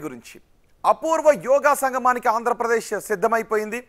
గురించి అపూర్వ యోగా సంగమానికి ఆంధ్రప్రదేశ్ సిద్ధమైపోయింది.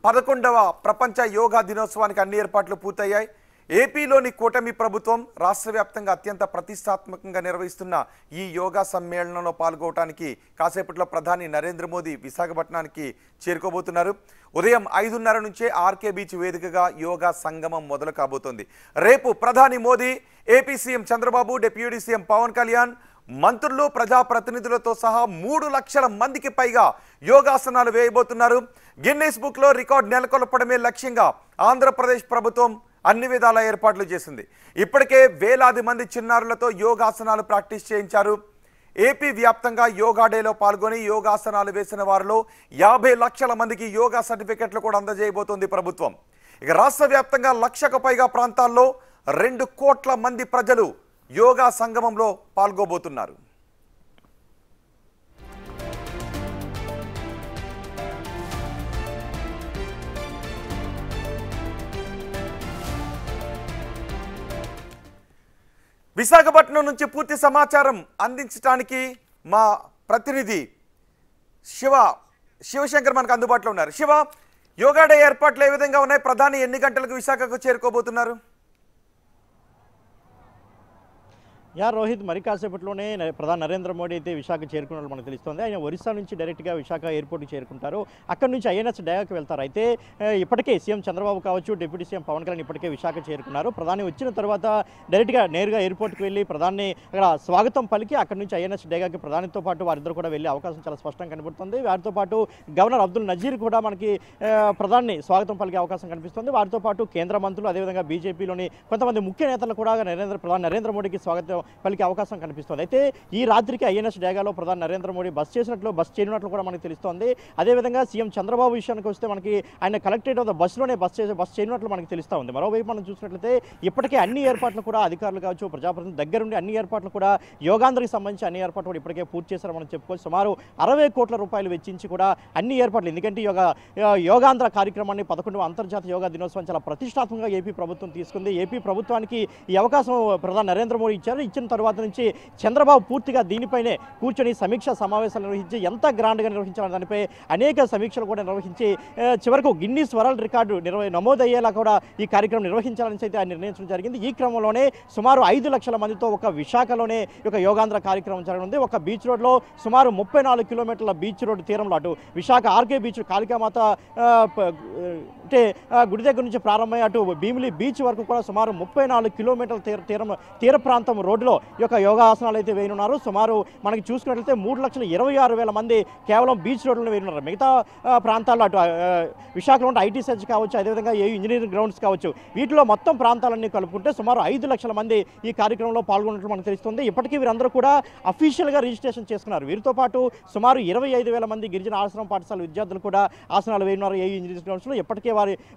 11వ ప్రపంచ యోగా దినోత్సవానికి అన్ని ఏర్పాట్లు పూర్తయ్యాయి. ఏపీలోని కూటమి ప్రభుత్వం రాష్ట్ర వ్యాప్తంగా అత్యంత ప్రతిష్టాత్మకంగా నిర్వహిస్తున్న ఈ యోగా సమ్మేళనంలో పాల్గొనడానికి కాసేపట్లో ప్రధాని నరేంద్ర మోదీ విశాఖపట్నానికి చేరుకోబోతున్నారు. ఉదయం 5:30 నుంచే ఆర్కే బీచ్ వేదికగా యోగా సంగమం మొదలు కాబోతోంది. రేపు ప్రధాని Modi, AP CM Chandrababu, deputy CM Pawan Kalyan, మంత్రులు, ప్రజాప్రతినిధులతో సహా 3 లక్షల మందికి పైగా యోగాసనాలు వేయబోతున్నారు. గిన్నీస్ బుక్లో రికార్డు నెలకొల్పడమే లక్ష్యంగా ఆంధ్రప్రదేశ్ ప్రభుత్వం అన్ని విధాల ఏర్పాట్లు చేసింది. ఇప్పటికే వేలాది మంది చిన్నారులతో యోగాసనాలు ప్రాక్టీస్ చేయించారు. ఏపీ వ్యాప్తంగా యోగా డేలో పాల్గొని యోగాసనాలు వేసిన వారిలో 50 లక్షల మందికి యోగా సర్టిఫికెట్లు కూడా అందజేయబోతోంది ప్రభుత్వం. ఇక రాష్ట్ర వ్యాప్తంగా 1,00,000కు పైగా ప్రాంతాల్లో 2 కోట్ల మంది ప్రజలు యోగా సంగమంలో పాల్గొబోతున్నారు. విశాఖపట్నం నుంచి పూర్తి సమాచారం అందించడానికి మా ప్రతినిధి శివశంకర్ మనకు అందుబాటులో ఉన్నారు. శివ, యోగా డే ఏర్పాట్లు ఏ విధంగా ఉన్నాయి? ప్రధాని ఎన్ని గంటలకు విశాఖకు చేరుకోబోతున్నారు? రోహిత్, మరి కాసేపట్లోనే ప్రధాని నరేంద్ర మోడీ అయితే విశాఖ చేరుకున్నట్లు మనకు తెలుస్తుంది. ఆయన ఒరిస్సా నుంచి డైరెక్ట్గా విశాఖ ఎయిర్పోర్ట్కి చేరుకుంటారు. అక్కడ నుంచి ఐఎన్ఎస్ డయాకి వెళ్తారు. అయితే ఇప్పటికే సీఎం చంద్రబాబు కావచ్చు, డిప్యూటీ సీఎం పవన్ కళ్యాణ్ ఇప్పటికే విశాఖ చేరుకున్నారు. ప్రధాని వచ్చిన తర్వాత నేరుగా ఎయిర్పోర్ట్కి వెళ్ళి ప్రధాని అక్కడ స్వాగతం పలికి అక్కడ నుంచి ఐఎన్ఎస్ డయాకి ప్రధానితో పాటు వారిద్దరు కూడా వెళ్ళే అవకాశం చాలా స్పష్టంగా కనబడుతుంది. వారితో పాటు గవర్నర్ అబ్దుల్ నజీర్ కూడా మనకి ప్రధాని స్వాగతం పలికే అవకాశం కనిపిస్తుంది. వారితో పాటు కేంద్ర మంత్రులు, అదేవిధంగా బీజేపీలోని కొంతమంది ముఖ్య నేతలు కూడా ప్రధాని నరేంద్ర మోడీకి స్వాగతం పలికే అవకాశం కనిపిస్తుంది. అయితే ఈ రాత్రికి ఐఎన్ఎస్ డయాగాలో ప్రధాని నరేంద్ర మోడీ బస్ చేయనున్నట్లు కూడా మనకు తెలుస్తోంది. అదేవిధంగా సీఎం చంద్రబాబు విషయానికి వస్తే మనకి ఆయన కలెక్టరేట్ ఆఫ్ ద బస్సులోనే బస్ చేయనున్నట్లు మనకు తెలుస్తూ ఉంది. మరోవైపు మనం చూసినట్లయితే ఇప్పటికే అన్ని ఏర్పాట్లు కూడా అధికారులు కావచ్చు, ప్రజాప్రతినిధుల దగ్గరుండి అన్ని ఏర్పాట్లు కూడా యోగాంధ్రకి సంబంధించి అన్ని ఏర్పాట్లు కూడా ఇప్పటికే పూర్తి చేశారని మనం చెప్పుకోవచ్చు. సుమారు 60 కోట్ల రూపాయలు వెచ్చించి కూడా అన్ని ఏర్పాట్లు, ఎందుకంటే యోగాంధ్ర కార్యక్రమాన్ని 11వ అంతర్జాతీయ యోగా దినోత్సవం చాలా ప్రతిష్టాత్మకంగా ఏపీ ప్రభుత్వం తీసుకుంది. ఏపీ ప్రభుత్వానికి ఈ అవకాశం ప్రధాని నరేంద్ర మోడీ ఇచ్చారు. ఇచ్చిన తర్వాత నుంచి చంద్రబాబు పూర్తిగా దీనిపైనే కూర్చొని సమీక్షా సమావేశాలు నిర్వహించి ఎంత గ్రాండ్గా నిర్వహించాలని దానిపై అనేక సమీక్షలు కూడా నిర్వహించి చివరకు గిన్నీస్ వరల్డ్ రికార్డు నమోదయ్యేలా కూడా ఈ కార్యక్రమం నిర్వహించాలని అయితే ఆయన నిర్ణయించడం జరిగింది. ఈ క్రమంలోనే సుమారు 5 లక్షల మందితో ఒక విశాఖలోనే ఒక యోగాంధ్ర కార్యక్రమం జరగనుంది. ఒక బీచ్ రోడ్లో సుమారు 34 కిలోమీటర్ల బీచ్ రోడ్డు తీరంలో అటు విశాఖ ఆర్కే బీచ్, కాళికామాత అంటే గుడి దగ్గర నుంచి ప్రారంభమై అటు భీమిలి బీచ్ వరకు కూడా సుమారు 34 కిలోమీటర్ల తీర ప్రాంతం రోడ్డులో ఈ యొక్క యోగాసనాలు అయితే వేయనున్నారు. సుమారు మనకి చూసుకున్నట్లయితే 3,26,000 మంది కేవలం బీచ్ రోడ్లను వేయనున్నారు. మిగతా ప్రాంతాల్లో అటు విశాఖలో ఉంటే ఐటీ సెర్చ్ కావచ్చు, అదేవిధంగా ఇంజనీరింగ్ గ్రౌండ్స్ కావచ్చు, వీటిలో మొత్తం ప్రాంతాలన్నీ కలుపుకుంటే సుమారు 5 లక్షల మంది ఈ కార్యక్రమంలో పాల్గొన్నట్లు మనకు తెలుస్తుంది. ఇప్పటికీ వీరందరూ కూడా అఫీషియల్గా రిజిస్ట్రేషన్ చేసుకున్నారు. వీరితో పాటు సుమారు 25,000 మంది గిరిజన ఆశ్రమ పాఠశాల విద్యార్థులు కూడా ఆసనాలు వేయనున్నారు ఇంజనీరింగ్ గ్రౌండ్స్లో. ఇప్పటికే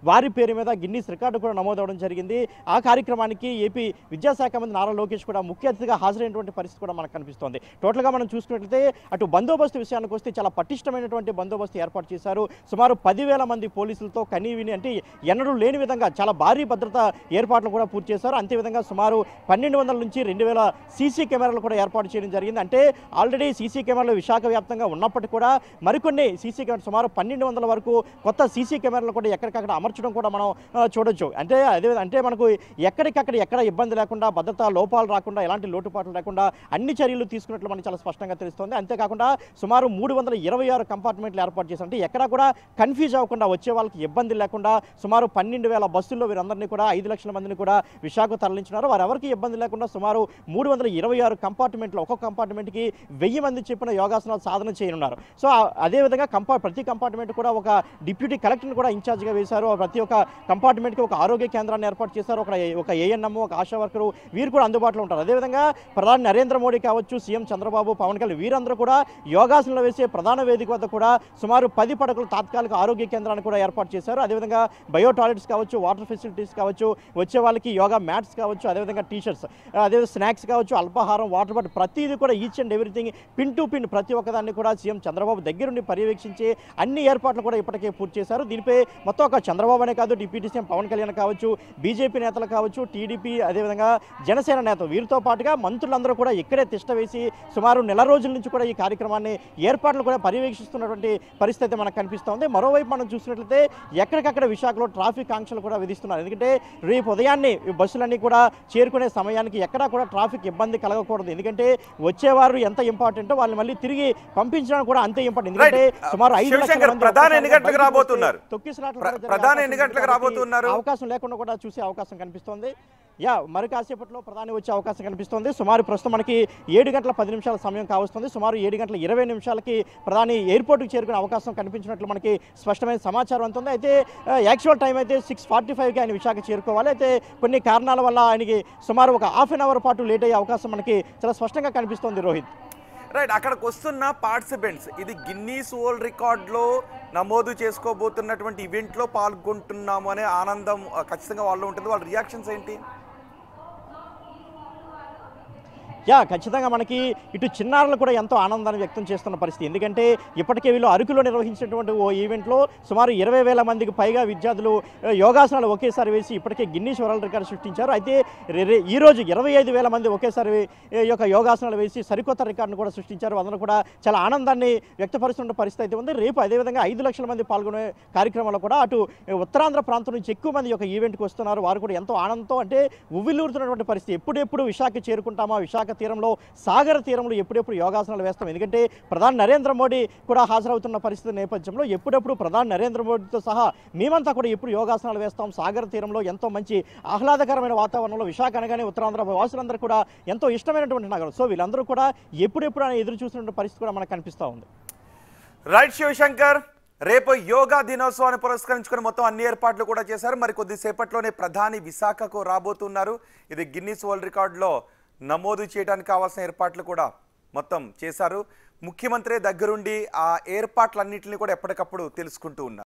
వారి పేరు మీద గిన్నీస్ రికార్డు కూడా నమోదవడం జరిగింది. ఆ కార్యక్రమానికి ఏపీ విద్యాశాఖ మంత్రి నారా లోకేష్ కూడా ముఖ్య అతిథిగా హాజరైనటువంటి పరిస్థితి కూడా మనకు కనిపిస్తోంది. టోటల్గా మనం చూసుకున్నట్లయితే అటు బందోబస్తు విషయానికి వస్తే చాలా పటిష్టమైనటువంటి బందోబస్తు ఏర్పాటు చేశారు. సుమారు 10,000 మంది పోలీసులతో కనీవిని అంటే ఎన్నడూ లేని విధంగా చాలా భారీ భద్రతా ఏర్పాట్లు కూడా పూర్తి చేశారు. అంతేవిధంగా సుమారు 1,200 నుంచి 2,000 సీసీ కెమెరాలు కూడా ఏర్పాటు చేయడం జరిగింది. అంటే ఆల్రెడీ సీసీ కెమెరాలు విశాఖ వ్యాప్తంగా ఉన్నప్పటికీ కూడా మరికొన్ని సీసీ కెమెరా సుమారు 1,200 వరకు కొత్త సీసీ కెమెరాలు కూడా ఎక్కడికక్కడ అమర్చడం కూడా మనం చూడొచ్చు. అంటే మనకు ఎక్కడికక్కడ ఎక్కడ ఇబ్బంది లేకుండా, భద్రతా లోపాలు రాకుండా, ఎలాంటి లోటుపాట్లు లేకుండా అన్ని చర్యలు తీసుకున్నట్లు మనకు చాలా స్పష్టంగా తెలుస్తోంది. అంతేకాకుండా సుమారు 326 కంపార్ట్మెంట్లు ఏర్పాటు చేశారు. అంటే ఎక్కడా కూడా కన్ఫ్యూజ్ అవ్వకుండా, వచ్చే వాళ్ళకి ఇబ్బంది లేకుండా సుమారు 12,000 బస్సుల్లో వీరందరినీ కూడా 5 లక్షల మందిని కూడా విశాఖ తరలించినారు. వారెవరికి ఇబ్బంది లేకుండా సుమారు 326 కంపార్ట్మెంట్లు, ఒక్కొక్క కంపార్ట్మెంట్కి 1000 మంది చెప్పిన యోగాసనాలు సాధన చేయనున్నారు. సో అదేవిధంగా ప్రతి కంపార్ట్మెంట్ కూడా ఒక డిప్యూటీ కలెక్టర్ని కూడా ఇన్ఛార్జ్గా వేశారు. ప్రతి ఒక్క కంపార్ట్మెంట్కి ఒక ఆరోగ్య కేంద్రాన్ని ఏర్పాటు చేశారు. ఒక ఏఎన్ఎం, ఒక ఆశా వర్కరు వీరు కూడా అందుబాటులో ఉంటారు. అదేవిధంగా ప్రధాని నరేంద్ర మోడీ కావచ్చు, సీఎం చంద్రబాబు, పవన్ కళ్యాణ్ వీరందరూ కూడా యోగాసనాలు వేసే ప్రధాన వేదిక వద్ద కూడా సుమారు 10 పడకలు తాత్కాలిక ఆరోగ్య కేంద్రాన్ని కూడా ఏర్పాటు చేశారు. అదేవిధంగా బయో టాయిలెట్స్ కావచ్చు, వాటర్ ఫెసిలిటీస్ కావచ్చు, వచ్చే వాళ్ళకి యోగా మ్యాట్స్ కావచ్చు, అదేవిధంగా టీషర్ట్స్, అదేవిధంగా స్నాక్స్ కావచ్చు, అల్పాహారం, వాటర్ బాటిల్ ప్రతిదీ కూడా each and everything pin to pin ప్రతి ఒక్కదాన్ని కూడా సీఎం చంద్రబాబు దగ్గరుండి పర్యవేక్షించి అన్ని ఏర్పాట్లు కూడా ఇప్పటికే పూర్తి చేశారు. దీనిపై మొత్తం ఒక చంద్రబాబు అనే కాదు, డిప్యూటీ సీఎం పవన్ కళ్యాణ్ కావచ్చు, బీజేపీ నేతలు కావచ్చు, టీడీపీ అదేవిధంగా జనసేన నేత వీరితో పాటుగా మంత్రులందరూ కూడా ఇక్కడే తిష్ట వేసి సుమారు నెల రోజుల నుంచి కూడా ఈ కార్యక్రమాన్ని ఏర్పాట్లు కూడా పర్యవేక్షిస్తున్నటువంటి పరిస్థితి మనకు కనిపిస్తోంది. మరోవైపు మనం చూసినట్లయితే ఎక్కడికక్కడ విశాఖలో ట్రాఫిక్ ఆంక్షలు కూడా విధిస్తున్నారు. ఎందుకంటే రేపు ఉదయాన్నే బస్సులన్నీ కూడా చేరుకునే సమయానికి ఎక్కడా కూడా ట్రాఫిక్ ఇబ్బంది కలగకూడదు. ఎందుకంటే వచ్చేవారు ఎంత ఇంపార్టెంటో వాళ్ళని మళ్ళీ తిరిగి పంపించడానికి కూడా అంతే ఇంపార్టెంట్. ఎందుకంటే సుమారు 5 లక్షల మంది ప్రధాన ఎన్ని గంటలకు రాబోతున్నారు? ప్రధాన ఎన్ని గంటలకు రాబోతున్నారు? అవకాశం లేకుండా కూడా చూసే అవకాశం కనిపిస్తోంది. మరి కాసేపట్లో ప్రధాని వచ్చే అవకాశం కనిపిస్తోంది. సుమారు ప్రస్తుతం మనకి 7 గంటల 10 నిమిషాల సమయం కావస్తుంది. సుమారు 7 గంటల 20 నిమిషాలకి ప్రధాని ఎయిర్పోర్ట్కి చేరుకునే అవకాశం కనిపించినట్లు మనకి స్పష్టమైన సమాచారం అందుతుంది. అయితే యాక్చువల్ టైం అయితే 6:45కి ఆయన విశాఖ చేరుకోవాలి. అయితే కొన్ని కారణాల వల్ల ఆయనకి సుమారు ఒక హాఫ్ అన్ అవర్ పాటు లేట్ అయ్యే అవకాశం మనకి చాలా స్పష్టంగా కనిపిస్తోంది రోహిత్. రైట్, అక్కడికి వస్తున్న పార్టిసిపెంట్స్ ఇది గిన్నీస్ వరల్డ్ రికార్డులో నమోదు చేసుకోబోతున్నటువంటి ఈవెంట్లో పాల్గొంటున్నాము అనే ఆనందం ఖచ్చితంగా వాళ్ళు ఉంటుంది. వాళ్ళ రియాక్షన్స్ ఏంటి? ఖచ్చితంగా మనకి ఇటు చిన్నారులు కూడా ఎంతో ఆనందాన్ని వ్యక్తం చేస్తున్న పరిస్థితి. ఎందుకంటే ఇప్పటికే వీళ్ళు అరకులో నిర్వహించినటువంటి ఓ ఈవెంట్లో సుమారు 20,000 మందికి పైగా విద్యార్థులు యోగాసనాలు ఒకేసారి వేసి ఇప్పటికే గిన్నీస్ వరల్డ్ రికార్డు సృష్టించారు. అయితే ఈరోజు 25,000 మంది ఒకేసారి ఈ యొక్క యోగాసనాలు వేసి సరికొత్త రికార్డును కూడా సృష్టించారు. అందరూ కూడా చాలా ఆనందాన్ని వ్యక్తపరుస్తున్న పరిస్థితి అయితే ఉంది. రేపు అదేవిధంగా 5 లక్షల మంది పాల్గొనే కార్యక్రమంలో కూడా అటు ఉత్తరాంధ్ర ప్రాంతం నుంచి ఎక్కువ మంది యొక్క ఈవెంట్కి వస్తున్నారు. వారు కూడా ఎంతో ఆనందంతో అంటే ఉవ్విల్లూరుతున్నటువంటి పరిస్థితి. ఎప్పుడెప్పుడు విశాఖ చేరుకుంటామా, విశాఖ తీరంలో సాగర తీరంలో ఎప్పుడెప్పుడు యోగాసనాలు వేస్తాం. ఎందుకంటే ప్రధాని నరేంద్ర మోడీ కూడా హాజరవుతున్న పరిస్థితి నేపథ్యంలో ఎప్పుడెప్పుడు ప్రధాని నరేంద్ర మోడీతో సహా మేమంతా కూడా ఎప్పుడు యోగాసనాలు వేస్తాం. సాగర తీరంలో ఎంతో మంచి ఆహ్లాదకరమైన వాతావరణంలో విశాఖ అనగానే ఉత్తరాంధ్ర వాసులందరూ కూడా ఎంతో ఇష్టమైనటువంటి నగరం. సో వీళ్ళందరూ కూడా ఎప్పుడెప్పుడు అని ఎదురు చూసినటువంటి పరిస్థితి కూడా మనకు కనిపిస్తూ ఉంది. రైట్ శివశంకర్, రేపు యోగా దినోత్సవాన్ని పురస్కరించుకుని మొత్తం అన్ని ఏర్పాట్లు కూడా చేశారు. మరి కొద్దిసేపట్లోనే ప్రధాని విశాఖకు రాబోతున్నారు. ఇది గిన్నీస్ వరల్డ్ రికార్డులో నమోదు చేయడానికి కావాల్సిన ఏర్పాట్లు కూడా మొత్తం చేశారు. ముఖ్యమంత్రి దగ్గరుండి ఆ ఏర్పాట్లన్నింటినీ కూడా ఎప్పటికప్పుడు తెలుసుకుంటూ ఉన్నారు.